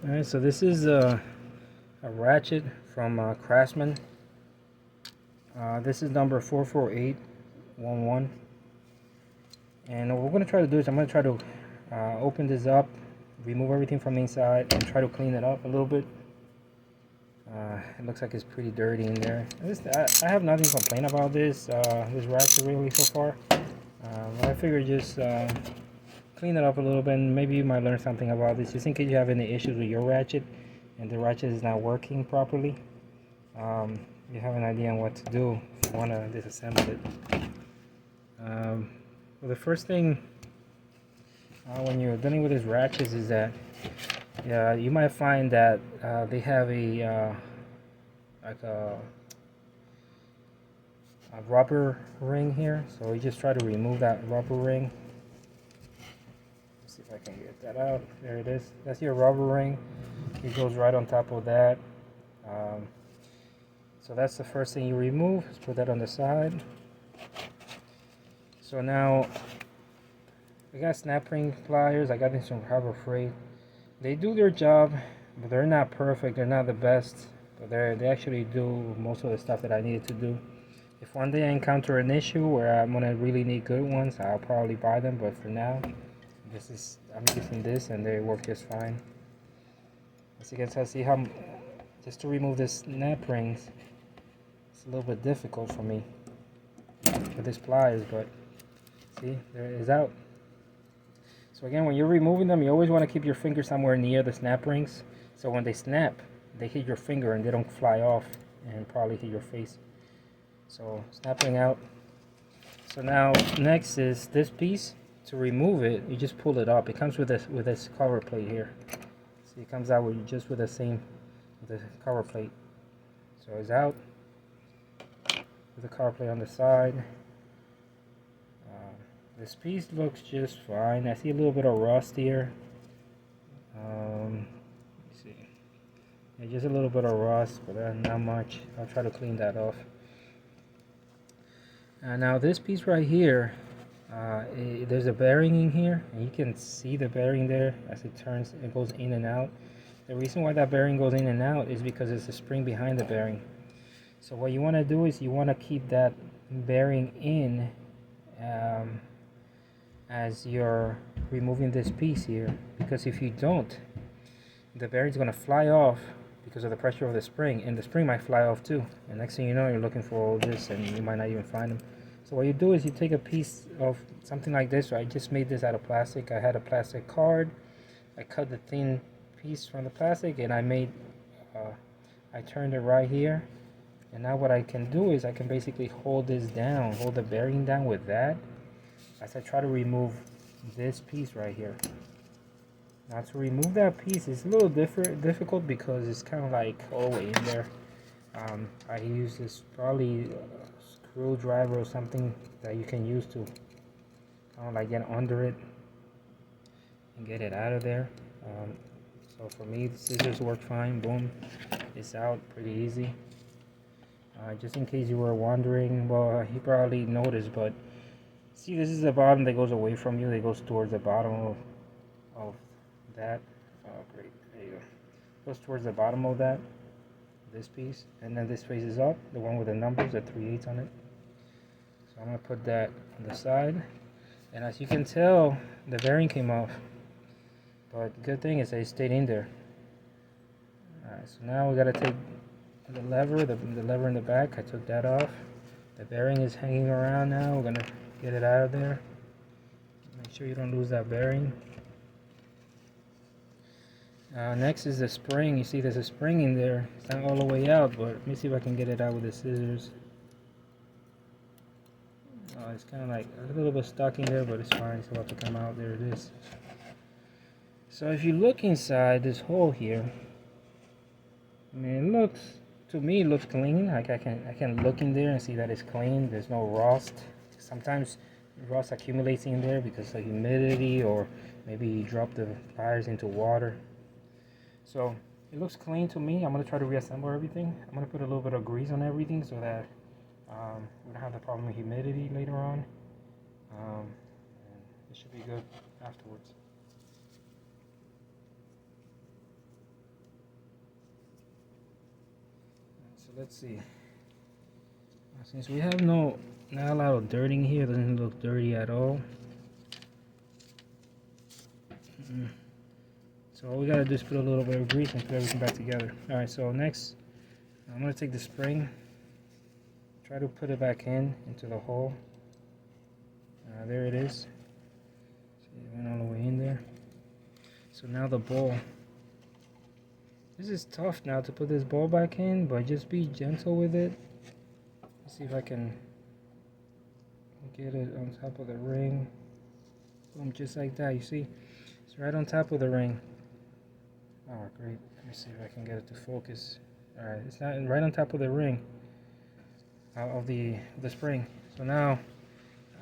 Alright, so this is a Ratchet from Craftsman. This is number 44811. And what we're going to try to do is I'm going to try to open this up, remove everything from inside, and try to clean it up a little bit. It looks like it's pretty dirty in there. I have nothing to complain about this Ratchet really so far. I figured just clean it up a little bit, and maybe you might learn something about this, just in case you have any issues with your Ratchet and the Ratchet is not working properly. You have an idea on what to do if you want to disassemble it. Well, the first thing when you're dealing with these Ratchets is that you might find that they have a rubber ring here, so you just try to remove that rubber ring. Let's see if I can get that out. There it is. That's your rubber ring. It goes right on top of that. So that's the first thing you remove. Let's put that on the side. So now I got snap ring pliers. I got these from Harbor Freight. They do their job, but they're not perfect. They're not the best, but they actually do most of the stuff that I needed to do. If one day I encounter an issue where I'm gonna really need good ones, I'll probably buy them. But for now, I'm using this, and they work just fine. As you can tell, see how just to remove the snap rings, it's a little bit difficult for me with these pliers, but see, there it is out. So again, when you're removing them, you always want to keep your finger somewhere near the snap rings, so when they snap, they hit your finger and they don't fly off and probably hit your face. So snapping out. So now next is this piece. To remove it, you just pull it up. It comes with this cover plate here. See, it comes out with the cover plate. So it's out with the cover plate on the side. This piece looks just fine. I see a little bit of rust here. Let's see. Yeah, just a little bit of rust, but not much. I'll try to clean that off. Now this piece right here, there's a bearing in here, and you can see the bearing there as it turns. It goes in and out. The reason why that bearing goes in and out is because there's a spring behind the bearing. So what you want to do is you want to keep that bearing in as you're removing this piece here, because if you don't, the bearing's going to fly off because of the pressure of the spring, and the spring might fly off too, and next thing you know, you're looking for all this and you might not even find them. So what you do is you take a piece of something like this. So I just made this out of plastic. I had a plastic card. I cut the thin piece from the plastic, and I turned it right here. And now what I can do is I can basically hold this down, hold the bearing down with that, as I try to remove this piece right here. Now to remove that piece is a little difficult because it's kind of like all the way in there. I use this probably screwdriver or something that you can use to kind of like get under it and get it out of there. So for me, the scissors work fine. Boom, it's out pretty easy. Just in case you were wondering, well, you probably noticed, but see, this is the bottom that goes away from you. It goes towards the bottom of that. Oh, great, there you go. Goes towards the bottom of that, this piece, and then this faces up, the one with the numbers, the 3/8 on it. So I'm going to put that on the side, and as you can tell, the bearing came off, but the good thing is that it stayed in there. Alright, so now we got to take the lever, the lever in the back. I took that off. The bearing is hanging around now. We're going to get it out of there. Make sure you don't lose that bearing. Next is the spring. You see there's a spring in there. It's not all the way out, but let me see if I can get it out with the scissors. It's kind of like a little bit stuck in there, but it's fine. It's about to come out. There it is. So if you look inside this hole here, I mean, to me it looks clean. Like I can look in there and see that it's clean. There's no rust. Sometimes rust accumulates in there because of humidity, or maybe you drop the pliers into water. So it looks clean to me. I'm going to try to reassemble everything. I'm going to put a little bit of grease on everything so that we don't have the problem with humidity later on. And it should be good afterwards. So let's see. Since we have not a lot of dirt in here, it doesn't look dirty at all. So all we gotta do is put a little bit of grease and put everything back together. Alright, so next I'm gonna take the spring, try to put it back into the hole. There it is. See, it went all the way in there. So now the ball. This is tough now to put this ball back in, but just be gentle with it. Let's see if I can get it on top of the ring. Boom, just like that. You see, it's right on top of the ring. Oh, great. Let me see if I can get it to focus. Alright, it's not right on top of the ring of the spring. So now,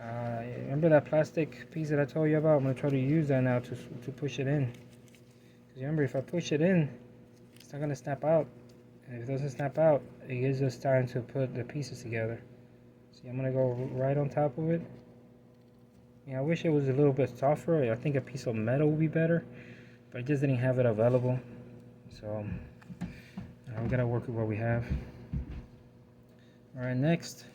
remember that plastic piece that I told you about? I'm going to try to use that now to push it in. Because remember, if I push it in, it's not going to snap out. And if it doesn't snap out, it gives us time to put the pieces together. See, I'm going to go right on top of it. Yeah, I wish it was a little bit tougher. I think a piece of metal would be better, but I just didn't have it available. So we gotta work with what we have. Alright, next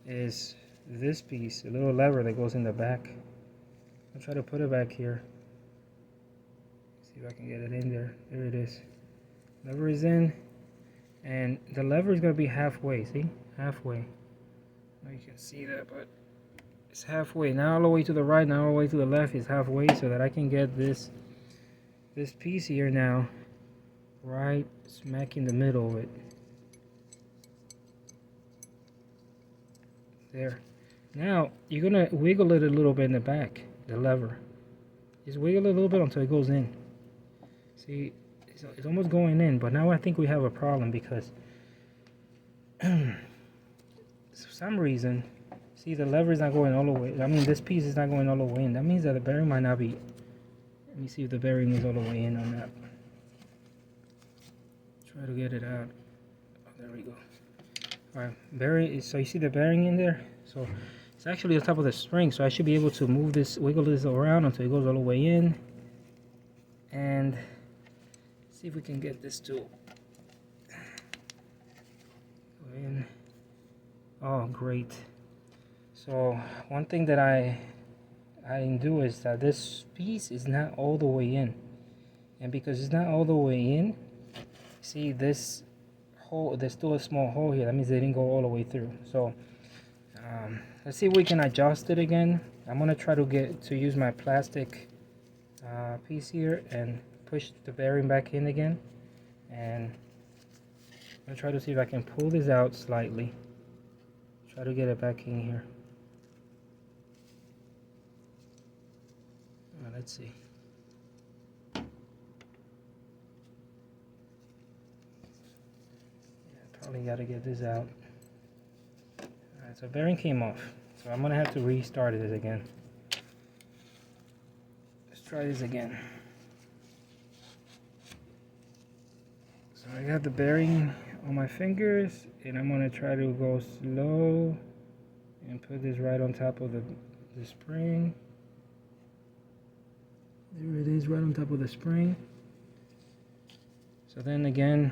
is this piece, a little lever that goes in the back. I'll try to put it back here. See if I can get it in there. There it is. Lever is in, and the lever is gonna be halfway. See, halfway. Now you can see that, but it's halfway. Now all the way to the right, now all the way to the left is halfway, so that I can get this piece here now right smack in the middle of it. There. Now you're gonna wiggle it a little bit in the back, the lever. Just wiggle it a little bit until it goes in. See, it's almost going in, but now I think we have a problem because for some reason, see, the lever is not going all the way. I mean, this piece is not going all the way in. That means that the bearing might not be. Let me see if the bearing is all the way in on that. Try to get it out. Oh, there we go. Alright, bearing. So you see the bearing in there? So it's actually on top of the spring. So I should be able to move this, wiggle this around until it goes all the way in. And see if we can get this to go in. Oh, great. So one thing that I didn't do is that this piece is not all the way in, and because it's not all the way in, see this hole, there's still a small hole here. That means they didn't go all the way through. So let's see if we can adjust it again. I'm gonna try to use my plastic piece here and push the bearing back in again, and I'm gonna try to see if I can pull this out slightly. Try to get it back in here. Let's see. Yeah, probably got to get this out. Alright, so bearing came off. So I'm going to have to restart it again. Let's try this again. So I got the bearing on my fingers, and I'm going to try to go slow and put this right on top of the spring. There it is, right on top of the spring. So then again,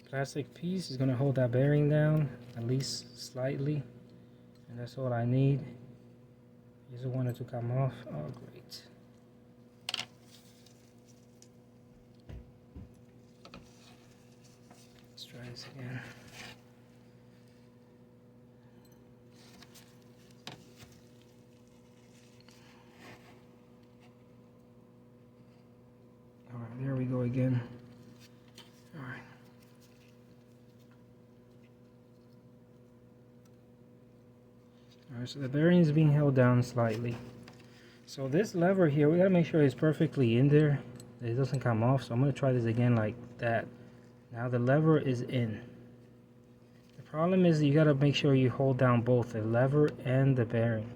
plastic piece is going to hold that bearing down, at least slightly. And that's all I need. Just want it to come off. Oh, great. Let's try this again. There we go again. Alright. Alright, so the bearing is being held down slightly. So this lever here, we gotta make sure it's perfectly in there, that it doesn't come off. So I'm gonna try this again like that. Now the lever is in. The problem is you gotta make sure you hold down both the lever and the bearing.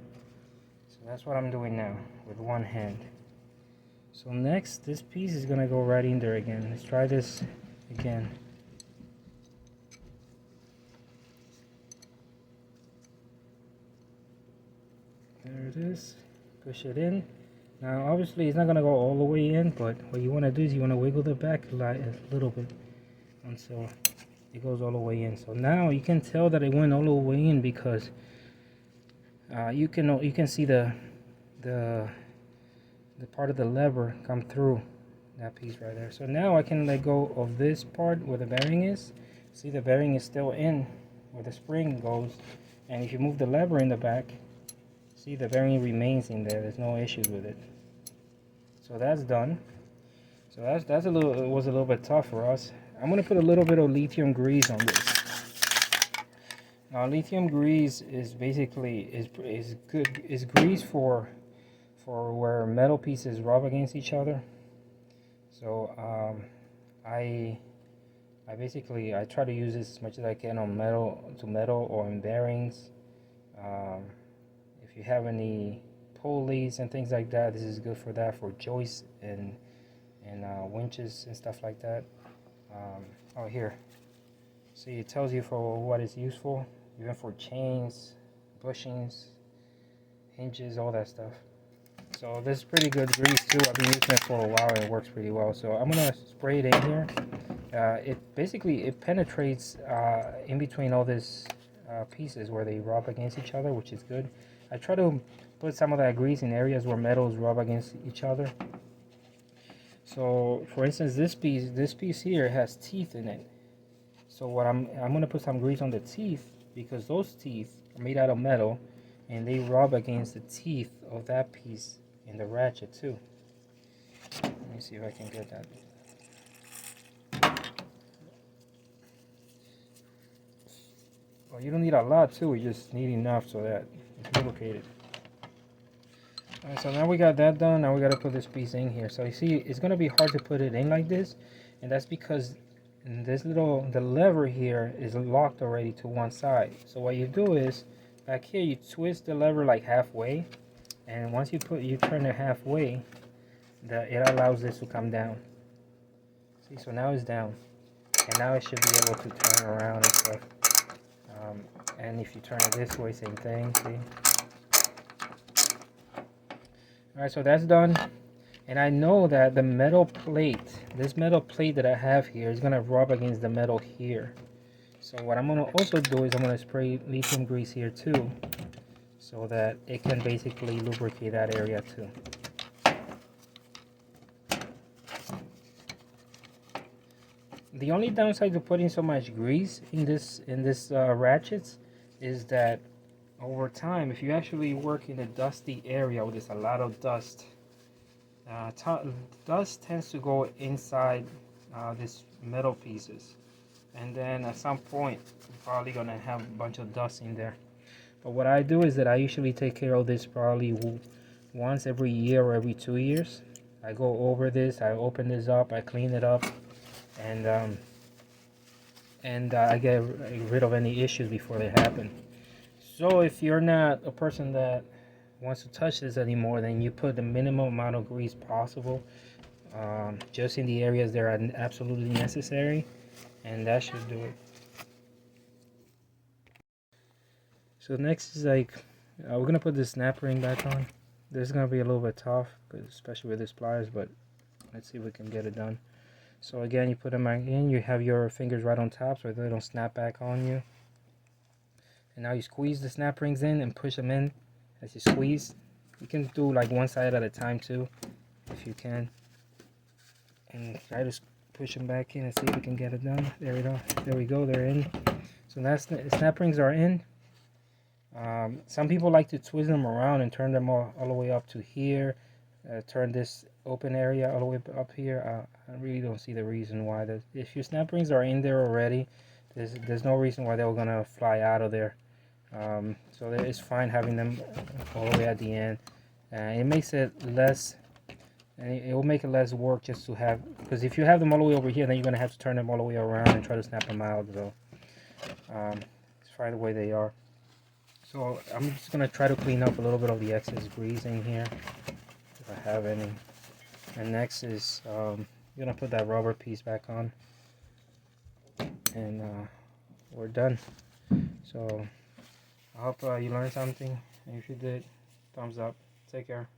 So that's what I'm doing now with one hand. So next, this piece is gonna go right in there again. Let's try this again. There it is. Push it in. Now obviously it's not gonna go all the way in, but what you wanna do is you wanna wiggle the back a little bit. until it goes all the way in. So now you can tell that it went all the way in because you can see the part of the lever come through that piece right there. So now I can let go of this part where the bearing is. See, the bearing is still in where the spring goes, and if you move the lever in the back, see, the bearing remains in there. There's no issues with it. So that's done. So that's a little, it was a little bit tough for us. I'm gonna put a little bit of lithium grease on this. Now lithium grease is basically is grease for where metal pieces rub against each other. So I basically try to use this as much as I can on metal or in bearings. If you have any pulleys and things like that, this is good for that, for joists and winches and stuff like that. Oh, here, see, it tells you for what it's useful, even for chains, bushings, hinges, all that stuff. So this is pretty good grease too. I've been using it for a while and it works pretty well. So I'm gonna spray it in here. It penetrates in between all these pieces where they rub against each other, which is good. I try to put some of that grease in areas where metals rub against each other. So for instance, this piece here has teeth in it. So what I'm gonna put some grease on the teeth, because those teeth are made out of metal and they rub against the teeth of that piece in the ratchet too. Let me see if I can get that. Well, you don't need a lot too, you just need enough so that it's lubricated. Alright, so now we got that done. Now we got to put this piece in here. So you see, it's going to be hard to put it in like this, and that's because the lever here is locked already to one side. So what you do is, back here you twist the lever like halfway, and once you turn it halfway, it allows this to come down. See, so now it's down, and now it should be able to turn around and stuff. And if you turn it this way, same thing. See. Alright, so that's done, and I know that the metal plate, this metal plate that I have here, is going to rub against the metal here. So what I'm going to also do is I'm going to spray lithium grease here too, so that it can basically lubricate that area too. The only downside to putting so much grease in this ratchets is that over time, if you actually work in a dusty area where there's a lot of dust, dust tends to go inside these metal pieces, and then at some point you're probably gonna have a bunch of dust in there. But what I do is that I usually take care of this probably once every year or every 2 years. I go over this, I open this up, I clean it up, and I get rid of any issues before they happen. So if you're not a person that wants to touch this anymore, then you put the minimum amount of grease possible, just in the areas that are absolutely necessary, and that should do it. So next is like, we're gonna put the snap ring back on. This is gonna be a little bit tough, especially with this pliers, but let's see if we can get it done. So again, you put them in, you have your fingers right on top so they don't snap back on you. And now you squeeze the snap rings in and push them in as you squeeze. You can do like one side at a time too, if you can. And try to push them back in and see if we can get it done. There we go. There we go. They're in. So now snap rings are in. Some people like to twist them around and turn them all the way up to here. Turn this open area all the way up here. I really don't see the reason why. If your snap rings are in there already, there's no reason why they were gonna fly out of there. So it's fine having them all the way at the end. It makes it less, and it will make it less work just to have, because if you have them all the way over here, then you're gonna have to turn them all the way around and try to snap them out. So it's fine the way they are. So I'm just gonna try to clean up a little bit of the excess grease in here, if I have any. And next is I'm gonna put that rubber piece back on, and we're done. So I hope you learned something, and if you did, thumbs up. Take care.